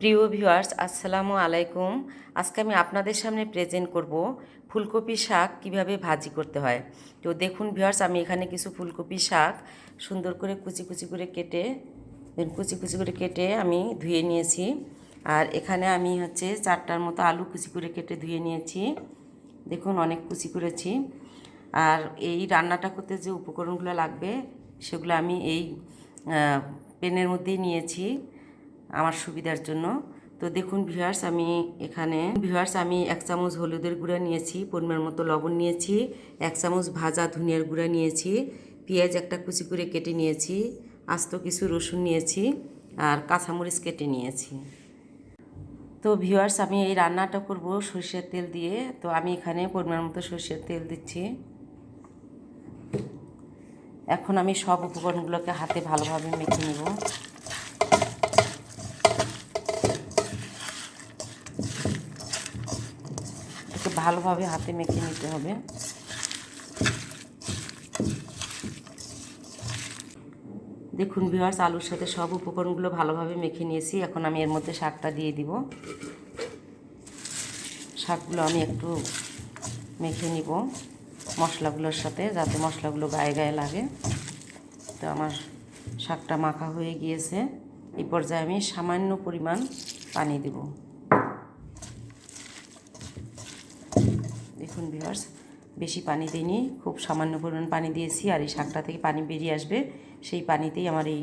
প্রিয় ভিউয়ার্স, আসসালামু আলাইকুম। আজকে আমি আপনাদের সামনে প্রেজেন্ট করব ফুলকপি শাক কিভাবে ভাজি করতে হয়। তো দেখুন ভিউয়ার্স, আমি এখানে কিছু ফুলকপি শাক সুন্দর করে কুচি কুচি করে কেটে আমি ধুয়ে নিয়েছি। আর এখানে আমি 4টার মতো আলু কুচি করে কেটে ধুয়ে নিয়েছি। দেখুন অনেক কুচি করেছি। আর এই রান্নাটা করতে যে উপকরণগুলো লাগবে সেগুলো আমি এই পেনের মধ্যেই নিয়েছি আমার সুবিধার জন্য। তো দেখুন ভিউয়ার্স, আমি 1 চামচ হলুদের গুঁড়া নিয়েছি, পরিমাণ মতো লবণ নিয়েছি, 1 চামচ ভাজা ধনিয়ার গুঁড়া নিয়েছি, পেঁয়াজ একটা কুচি করে কেটে নিয়েছি, আস্ত কিছু রসুন নিয়েছি, আর কাঁচামরিচ কেটে নিয়েছি। তো ভিউয়ার্স, আমি এই রান্নাটা করব সরষের তেল দিয়ে। তো আমি এখানে পরিমাণ মতো সরষের তেল দিচ্ছি। এখন আমি সব উপকরণগুলোকে হাতে ভালোভাবে মেখে নেব। এটাকে ভালোভাবে হাতে মেখে নিতে হবে। দেখুন ভিউয়ার্স, আলুর সাথে সব উপকরণগুলো ভালোভাবে মেখে নিয়েছি। এখন আমি এর মধ্যে শাকটা দিয়ে দিব। শাকগুলো আমি একটু মেখে নিব মশলাগুলোর সাথে, যাতে মশলাগুলো গায়ে গায়ে লাগে। তো আমার শাকটা মাখা হয়ে গিয়েছে। এই পর্যায়ে আমি সামান্য পরিমাণ পানি দেব। দেখুন ভিউয়ার্স, বেশি পানি দিইনি, খুব সামান্য পরিমাণ পানি দিয়েছি। আর এই শাকটা থেকে পানি বেরিয়ে আসবে, সেই পানিতেই আমার এই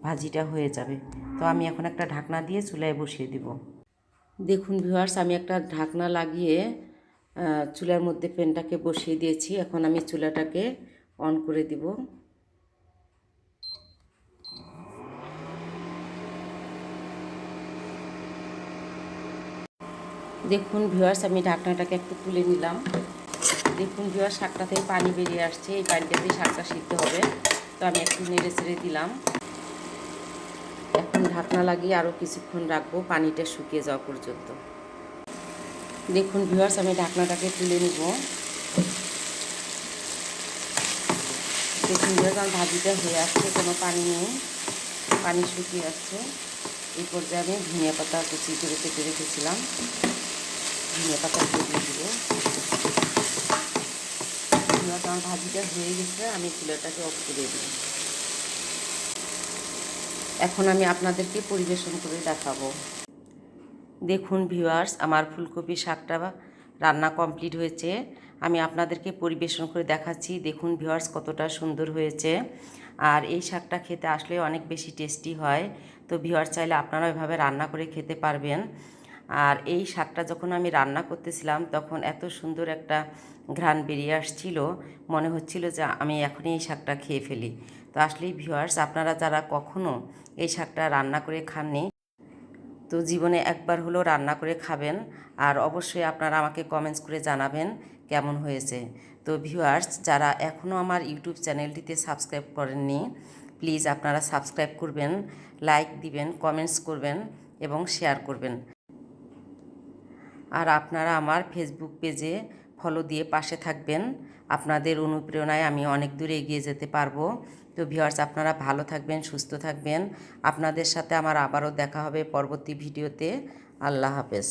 ভাজিটা হয়ে যাবে। তো আমি এখন একটা ঢাকনা দিয়ে চুলায় বসিয়ে দেব। দেখুন ভিউয়ার্স, আমি একটা ঢাকনা লাগিয়ে চুলার মধ্যে প্যানটাকে বসিয়ে দিয়েছি। এখন আমি চুলাটাকে অন করে দিব। দেখুন ভিউয়ার্স, আমি ঢাকনাটাকে একটু তুলে নিলাম। দেখুন ভিউয়ার্স, শাকটা থেকে পানি বেরিয়ে আসছে। এই পানিটাতেই শাকটা সিদ্ধ হবে। তো আমি একটু নেড়ে চেড়ে দিলাম। এখন ঢাকনা লাগিয়ে আরও কিছুক্ষণ রাখবো, পানিটা শুকিয়ে যাওয়া পর্যন্ত। দেখুন ভিউয়ার্স, আমি ঢাকনাটাকে তুলে নিব। দেখুন ভিউয়ার্স, আমার ভাজিটা হয়ে আসছে, কোনো পানি নেই, পানি শুকিয়ে আসছে। এই পর্যায়ে আমি ধনিয়া পাতা কুচি করে কেটে রেখেছিলাম, ধনিয়া পাতা দিয়ে দিব। আমার ভাজিটা হয়ে গেছে, আমি চুলাটাকে অফ করে দিই। এখন আমি আপনাদেরকে পরিবেশন করে দেখাবো। দেখুন ভিউয়ার্স, আমার ফুলকপি শাকটা রান্না কমপ্লিট হয়েছে। আমি আপনাদেরকে পরিবেশন করে দেখাচ্ছি। দেখুন ভিউয়ার্স, কতটা সুন্দর হয়েছে। আর এই শাকটা খেতে আসলে অনেক বেশি টেস্টি হয়। তো ভিউয়ার্স, চাইলে আপনারা এভাবে রান্না করে খেতে পারবেন। আর এই শাকটা যখন আমি রান্না করতেছিলাম, তখন এত সুন্দর একটা ঘ্রাণ বেরিয়ে আসছিল, মনে হচ্ছিল যে আমি এখনই এই শাকটা খেয়ে ফেলি। তো আসলেই ভিউয়ার্স, আপনারা যারা কখনো এই শাকটা রান্না করে খাননি, তো জীবনে একবার হলেও রান্না করে খাবেন। আর অবশ্যই আপনারা আমাকে কমেন্টস করে জানাবেন কেমন হয়েছে। তো ভিউয়ার্স, যারা এখনও আমার ইউটিউব চ্যানেলটিতে সাবস্ক্রাইব করেননি, প্লিজ আপনারা সাবস্ক্রাইব করবেন, লাইক দিবেন, কমেন্টস করবেন এবং শেয়ার করবেন। আর আপনারা আমার ফেসবুক পেজে ফলো দিয়ে পাশে থাকবেন। আপনাদের অনুপ্রেরণায় আমি অনেক দূরে এগিয়ে যেতে পারবো। তো ভিউয়ার্স, আপনারা ভালো থাকবেন, সুস্থ থাকবেন। আপনাদের সাথে আমার আবারও দেখা হবে পরবর্তী ভিডিওতে। আল্লাহ হাফেজ।